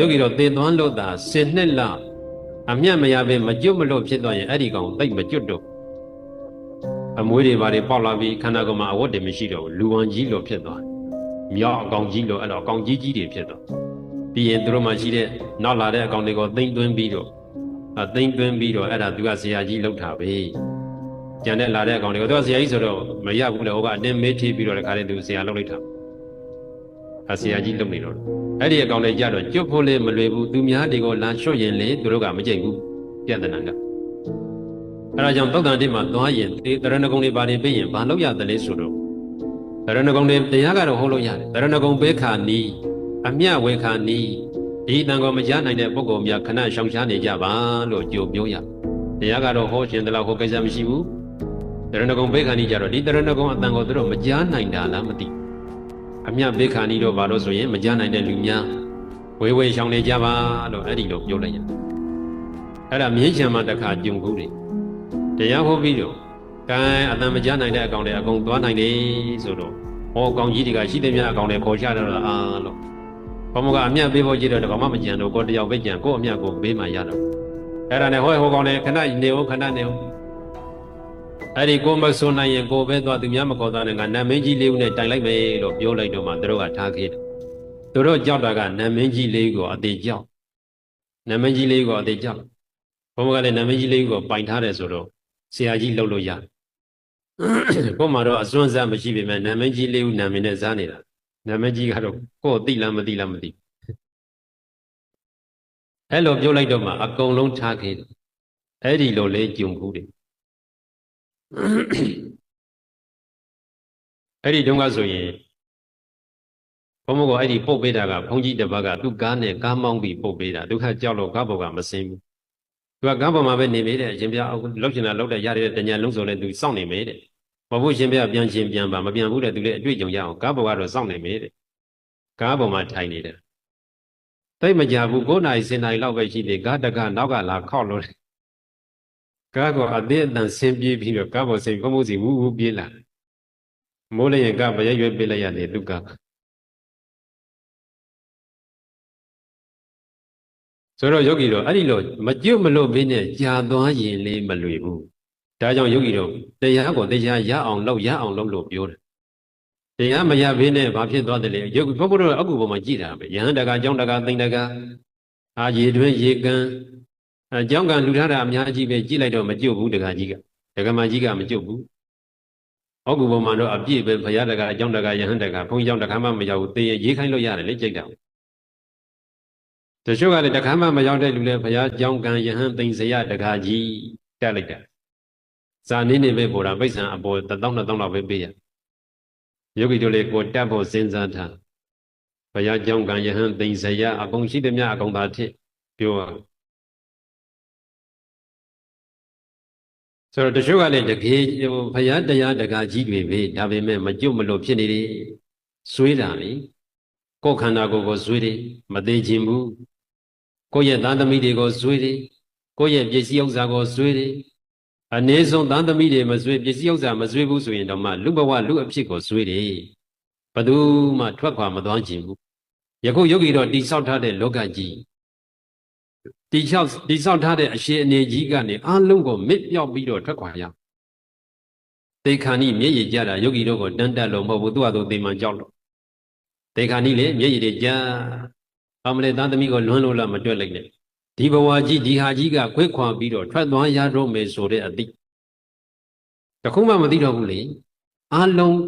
ယောဂီတော်သေသွမ်းလို့သာ10 နှစ်လောက်အမြတ်မရပဲမကျွတ်မလို့ဖြစ်သွားရင်အဲ့ဒီကောင်သိပ်မကျွတ်တော့အမွေးတွေဘာတွေပေါက်လာပြီးခန္ဓာကိုယ်မှာအဝတ်တွေမရှိတော့ဘူးလူဝံကြီးလို့ဖြစ်သွားမြောက်အကောင်ကြီးလို့အဲ့တော့အကောင်ကြီးတွေဖြစ်သွားပြီးရင်သူတို့မှရှိတဲ့နောက်လာတဲ့အကောင်တွေကိုသိမ့်သွင်းပြီးတော့အဲ့ဒါသူကဆရာကြီးလှုပ်တာပဲကျန်တဲ့လာတဲ့အကောင်တွေကိုသူကဆရာကြီးဆိုတော့မရဘူးလေဟိုကအတင်းမေးထိပြီးတော့တခါတည်းသူဆရာလှုပ်လိုက်တာဆရာကြီးလုပ်နေတော့အဲ့ဒီအကောင်တွေကြတော့ကျွတ်ဖို့လည်းမလွယ်ဘူးသူများတွေကိုလာလျှော့ရင်လေသူတို့ကမကြိတ်ဘူးပြဿနာကအဲ့ဒါကြောင့်သုတ်တန်တိမှာသွားရင်ဒီတရဏဂုံတွေပါနေပြီးရင်ဘာလို့ရတယ်လဲဆိုတော့တရဏဂုံတွေတရားကတော့ဟုတ်လို့ရတယ်တရဏဂုံဘေခာနီးအမြဝေခာနီးဒီတန်ကိုမကြားနိုင်တဲ့ပုဂ္ဂိုလ်များခဏရှောင်ရှားနေကြပါလို့ကြိုပြောရတရားကတော့ဟောရှင်တလောက်ဟောကိစ္စမရှိဘူးတရဏဂုံဘေခာနီးကြတော့ဒီတရဏဂုံအတန်ကိုသူတို့မကြားနိုင်တာလားမသိအမြဘေခာနီးတော့ဘာလို့ဆိုရင်မကြားနိုင်တဲ့လူများဝေရှောင်နေကြပါလို့အဲ့ဒီလိုပြောလိုက်ရအဲ့ဒါမြင်းချံမှာတစ်ခါကြုံခုတယ်တရားဟောပြီးတော့ကဲအတန်မကြားနိုင်တဲ့အကောင်တွေအကုန်သွားနိုင်တယ်ဆိုတော့ဟောကောင်ကြီးတွေကရှိတဲ့များအကောင်တွေခေါ်ချတော့အာလို့ဘုံမကအမြတ်ပေးဖို့ကြည့်တော့ဘာမှမကြံတော့ကိုတယောက်ပဲကြံကိုအမြတ်ကိုပေးမှရတော့အဲ့ဒါနဲ့ဟောကောင်တွေခဏနေအောင်ခဏနေအောင်အဲ့ဒီကိုမဆိုနိုင်ရင်ကိုပဲသွားသူများမခေါ်သွားနဲ့ငါနတ်မင်းကြီးလေးဦးနဲ့တိုင်လိုက်မယ်လို့ပြောလိုက်တော့မှသူတို့ကထားခဲ့တယ်သူတို့ကြောက်တာကနတ်မင်းကြီးလေးကိုအသေးကြောက်နတ်မင်းကြီးလေးကိုအသေးကြောက်ဘုံမကလည်းနတ်မင်းကြီးလေးကိုပိုင်ထားတယ်ဆိုတော့ဆရာကြီးလှုပ်လို့ရတယ်ကို့မှာတော့အစွန်းစားမရှိပေမဲ့နတ်မင်းကြီးလေးဦးနာမည်နဲ့စားနေတာနတ်မင်းကြီးကတော့ကို့သိလားမသိလားမသိအဲ့လိုပြောလိုက်တော့မှအကုန်လုံးထားခဲ့တယ်အဲ့ဒီလိုလေးကြုံခုတယ်အဲ့ဒီတုန်းကဆိုရင်ဘုံမကအဲ့ဒီပုတ်ပေးတာကဘုန်းကြီးတစ်ပတ်ကသူ့ကားနဲ့ကားမောင်းပြီးပုတ်ပေးတာဒုက္ခကြောက်လို့ကားပေါ်ကမစင်းဘူးသူကကားပေါ်မှာပဲနေမိတယ်ရှင်ပြလောက်ချင်တာလောက်တဲ့ရတဲ့တညာလုံးဆိုလဲသူစောင့်နေမိတယ်မဟုတ်ရှင်ပြပြန်ချင်းပြန်ပါမပြန်ဘူးတဲ့သူလည်းအတွေ့အကြုံရအောင်ကားပေါ်ကတော့စောင့်နေမိတယ်ကားပေါ်မှာထိုင်နေတယ်သိမကြဘူး9 နာရီ10 နာရီလောက်ပဲရှိသေးကားတကနောက်ကလာခောက်လို့ကားကအသေးအတန်ဆင်းပြေးပြီးတော့ကားပေါ်စိတ်ဘုံဘုံစီဝူးဝူးပြေးလာမိုးလည်းရင်ကားမရရွယ်ပေးလိုက်ရတယ်သူကဆိုတော့ယောဂီတော့အဲ့ဒီလိုမကျွတ်မလို့ဘေးနဲ့ကြာသွားရင်လေးမလွေဘူးဒါကြောင့်ယောဂီတော့တရားကိုတရားရအောင်လုပ်လို့ပြောတယ်တရားမရဘေးနဲ့ဘာဖြစ်သွားတယ်လဲယောဂီဘုရားတို့အကုပေါ်မှာကြည်တာပဲယဟန်တကာကျောင်းတကာသိမ့်တကာအာရေတွင်းရေကန်ကျောင်းကလူထားတာအများကြီးပဲကြည်လိုက်တော့မကျွတ်ဘူးတကာကြီးကဒကမကြီးကမကျွတ်ဘူးအကုပေါ်မှာတော့အပြည့်ပဲဘုရားတကာကျောင်းတကာယဟန်တကာဘုန်းကြီးကျောင်းတကာမှမရောက်ဘူးတေးရေးခိုင်းလို့ရတယ်လေကြိတ်တာတချို့ကလည်းတခါမှမရောက်တဲ့လူလည်းဘုရားကြောင်းကံယဟန်သိမ့်စရတကားကြီးတက်လိုက်တာဇာနေနေပဲပေါ်တာပိဿံအပေါ်1000 2000လောက်ပဲပေးရယောဂီတို့လည်းကိုတက်ဖို့စဉ်းစားထားဘုရားကြောင်းကံယဟန်သိမ့်စရအကုန်ရှိသမျှအကုန်သာထစ်ပြောရဆိုတော့တချို့ကလည်းတကယ်ဘုရားတရားတကားကြီးတွေပဲဒါပေမဲ့မကြွမလို့ဖြစ်နေတယ်ဆွေးတာလေကိုယ်ခန္ဓာကိုယ်ဆွေးတယ်မသေးခြင်းဘူးကိုယ့်ရဲ့သားသမီးတွေကိုဇွေးတယ်ကိုယ့်ရဲ့ပစ္စည်းဥစ္စာကိုဇွေးတယ်အနည်းဆုံးသားသမီးတွေမဇွေးပစ္စည်းဥစ္စာမဇွေးဘူးဆိုရင်တော့မှလူဘဝလူအဖြစ်ကိုဇွေးတယ်ဘယ်သူမှထွက်ခွာမသွားခြင်းဘူးယခုယောဂီတော့တိဆောက်ထားတဲ့လောကကြီးတိဆောက်ထားတဲ့အရှိအနေကြီးကနေအလုံးကိုမစ်ပြောက်ပြီးတော့ထွက်ခွာရသေခာနိမျက်ရည်ကြတာယောဂီတို့ကိုတန်းတက်လို့မဟုတ်ဘူးသူ့ဟာသူသေမှန်ကြောက်လို့သေခာနိလေမျက်ရည်တွေကြအမလေးသားသမီးကိုလွန်းလို့လားမတွက်လိုက်နဲ့ဒီဘဝကြီးဒီဟာကြီးကခွေးခွာပြီးတော့ထွက်သွားရတော့မယ်ဆိုတဲ့အသည့်တခုမှမသိတော့ဘူးလေအလုံး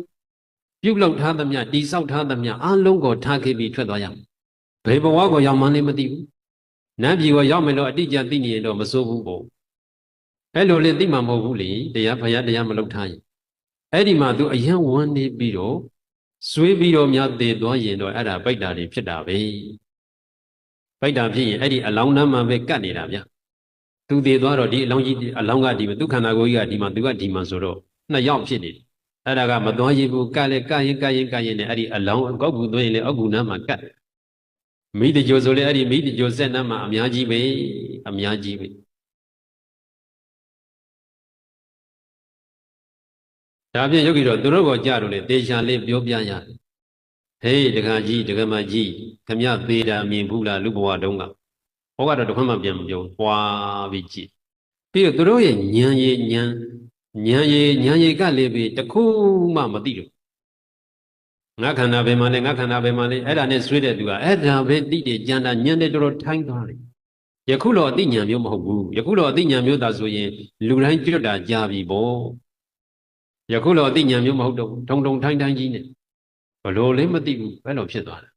ပြုတ်လောက်ထားသမျှတိဆောက်ထားသမျှအလုံးကိုထားခဲ့ပြီးထွက်သွားရမယ်ဘယ်ဘဝကိုရောက်မှန်းလည်းမသိဘူးနတ်ပြည်ကိုရောက်မယ်လို့အတိအကျသိနေရင်တော့မစိုးဘူးပေါ့အဲ့လိုလေသိမှမဟုတ်ဘူးလေတရားဖယားတရားမလုပ်ထားရင်အဲ့ဒီမှာသူအယံဝန်းနေပြီးတော့ဆွေးပြီးတော့များတည်သွားရင်တော့အဲ့ဒါပိတ္တာတွေဖြစ်တာပဲပိတ္တာဖြစ်ရင်အဲ့ဒီအလောင်းနှမ်းမှာပဲကတ်နေတာဗျသူတည်သွားတော့ဒီအလောင်းကြီးအလောင်းကဒီမှာသူခန္ဓာကိုယ်ကြီးကဒီမှာသူကဒီမှာဆိုတော့နှစ်ယောက်ဖြစ်နေတယ်အဲ့ဒါကမသွားရဘူးကတ်လေကတ်ရင်နဲ့အဲ့ဒီအလောင်းအကောက်ကူသွင်းရင်လေအောက်ကူနှမ်းမှာကတ်မိတကြိုဆိုလေအဲ့ဒီမိတကြိုဆက်နှမ်းမှာအများကြီးပဲဒါဖြင့်ယောဂီတော့သူတို့ကိုကြတော့လေတေချာလေးပြောပြရတယ် ဟေးတကမကြီးခမရသေးတာမြင်ဘူးလားလူဘဝတုန်းကဟောကတော့တစ်ခွန်းမှပြန်မပြောပွားပြီးကြည့်ပြီးတော့သူတို့ရဲ့ဉာဏ်ရည်ကလေးပြီးတခုမှမသိလို့ငါခန္ဓာပဲမှလဲအဲ့ဒါနဲ့ဆွေးတဲ့သူကအဲ့ဒါပဲတိတယ်ကြံတာဉာဏ်နဲ့တော်ထိုင်းသွားတယ်ယခုတော့အသိဉာဏ်မျိုးမဟုတ်ဘူးယခုတော့အသိဉာဏ်မျိုးသာဆိုရင်လူတိုင်းကျွတ်တာကြာပြီပေါ့ယခုတော့အသိဉာဏ်မျိုးမဟုတ်တော့ထုံထိုင်းကြီးနဲ့ဘလို့လေးမသိဘူးဘယ်လိုဖြစ်သွားလဲ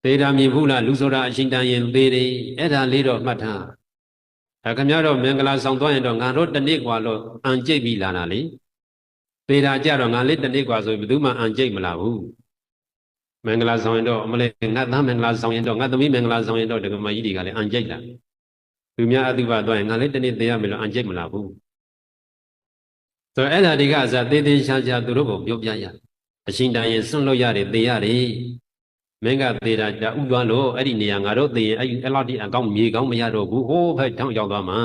သေတာမြင်ဘူးလားလူဆိုတာအရှင်တန်ရင်သေတယ်အဲ့ဒါလေးတော့မှတ်ထားခင်ဗျားတို့မင်္ဂလာဆောင်သွားရင်တော့ငါတို့တနေ့กว่าလို့အံကြိတ်ပြီးလာတာလေသေတာကြတော့ငါလေးတနေ့กว่าဆိုဘယ်သူမှအံကြိတ်မလာဘူးမင်္ဂလာဆောင်ရင်တော့အမလေးငါသားမင်္ဂလာဆောင်ရင်တော့ငါသမီးမင်္ဂလာဆောင်ရင်တော့ဒကမကြီးတွေကလည်းအံကြိတ်လာသူများအတုပသွားရင်ငါလေးတနေ့သေရမယ်လို့အံကြိတ်မလာဘူးဆိုတော့အဲ့ဒါဒီကအစသေသေးရှားရှားသူတို့ကိုပြောပြရအရှင်တန်ရင်စွန့်လို့ရတယ်သေရတယ်မင်းကသေတာဥသွားလို့အဲ့ဒီနေရာငါတို့သေရင်အဲ့လောက်ထိအကောင်းမြေကောင်းမရတော့ဘူးဟိုးဖက်ထောင်းရောက်သွားမှာ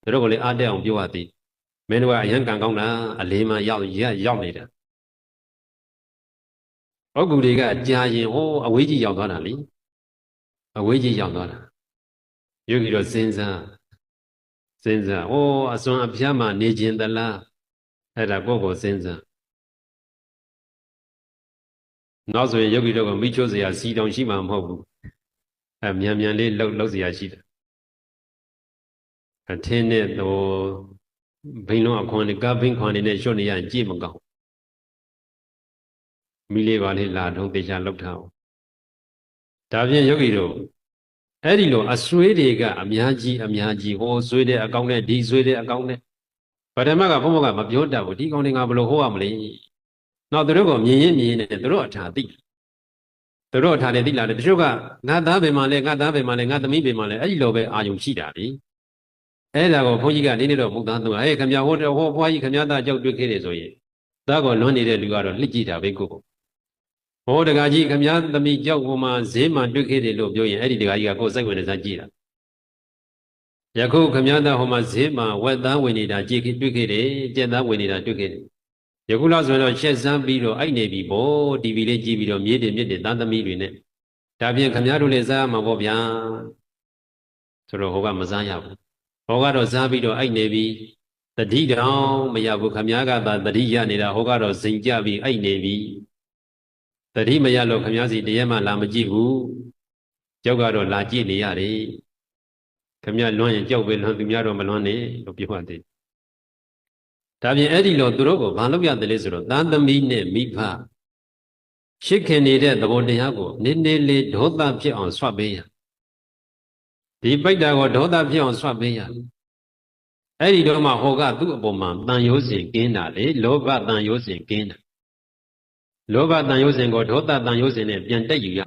သူတို့ကလည်းအားတက်အောင်ပြောရသည်မင်းတို့ကအရန်ကံကောင်းတာအလေးမှရောက်နေတာဩကူတွေကကြာရင်ဟိုးအဝေးကြီးရောက်သွားတာလေအဝေးကြီးရောက်သွားတာယောဂီတော့စဉ်းစားဩအစွမ်းအဖျားမှနေခြင်းသလားအဲ့ဒါကိုယ့်စဉ်းစားနောက်ဆိုရင်ယောဂီတို့ကမိချိုးစရာစီတောင်ရှိမှာမဟုတ်ဘူးမြန်လေးလှုပ်စရာရှိတယ်အထင်းနဲ့တော့ဘိန်းလုံးအခွန်နဲ့ကဘိန်းခွန်နဲ့ရှော့နေရရင်ကြည့်မကောင်းမိလေးပါလေးလာတော့တေချာလှုပ်ထားအောင်ဒါဖြင့်ယောဂီတို့အဲ့ဒီလိုအဆွေးတွေကအများကြီးဟောဆွေးတဲ့အကောင်းနဲ့ဒီဆွေးတဲ့အကောင်းနဲ့ဗဒမကဘုံဘကမပြောတတ်ဘူးဒီကောင်းတွေငါဘယ်လိုဟောရမလဲနောက်သူတို့ကမြင်ရင်နဲ့သူတို့အထာသိသူတို့အထာနဲ့သိလာတယ်တချို့ကငါသားပဲမှလဲငါသမီးပဲမှလဲအဲ့ဒီလိုပဲအာယုံရှိတာလေအဲ့ဒါကိုဘုန်းကြီးကနေ့တော့မဟုတ်သားသူဟဲ့ခမရဟောဘွားကြီးခမရသားကြောက်တွေ့ခဲ့တယ်ဆိုရင်သားကလွန်နေတဲ့လူကတော့လှစ်ကြည့်တာပဲကိုဟောတကကြီးခမရသမီးကြောက်ဟိုမှာဈေးမှတွေ့ခဲ့တယ်လို့ပြောရင်အဲ့ဒီတကကြီးကကိုယ်စိတ်ဝင်စားကြည့်တာယခုခမရသားဟိုမှာဈေးမှဝက်သားဝင်နေတာကြည့်တွေ့ခဲ့တယ်ကြက်သားဝင်နေတာတွေ့ခဲ့တယ်ယခုလောက်ဆိုတော့ရှက်စမ်းပြီးတော့အိုက်နေပြီပေါ့ TV လေးကြည့်ပြီးတော့မြေတွေသားသမီးတွေနဲ့ဒါဖြင့်ခမရတို့လည်းစားမှာပေါ့ဗျာဆိုတော့ဟိုကမစားရဘူးဟိုကတော့စားပြီးတော့အိုက်နေပြီတတိတောင်မရဘူးခမရကသာတတိရနေတာဟိုကတော့စိန်ကြပြီးအိုက်နေပြီတတိမရလို့ခမရစီတရက်မှလာမကြည့်ဘူးကြောက်ကတော့လာကြည့်နေရတယ်ခမရလွမ်းရင်ကြောက်ပဲလွမ်းသူများတော့မလွမ်းနဲ့လို့ပြောရတယ်ဒါပြင်အဲ့ဒီလိုသူတို့ကိုဘာလုပ်ရတယ်လဲဆိုတော့သားသမီးနဲ့မိဖရှစ်ခင်နေတဲ့သဘောတရားကိုနည်းနည်းလေးဒေါသဖြစ်အောင်ဆွတ်ပေးရဒီပိဋ္ဌာကိုဒေါသဖြစ်အောင်ဆွတ်ပေးရအဲ့ဒီတော့မှဟောကသူ့အပေါ်မှာတန်ရိုးစင်ကင်းတာလေလောဘတန်ရိုးစင်ကင်းတာလောဘတန်ရိုးစင်ကိုဒေါသတန်ရိုးစင်နဲ့ပြန်တက်ယူရ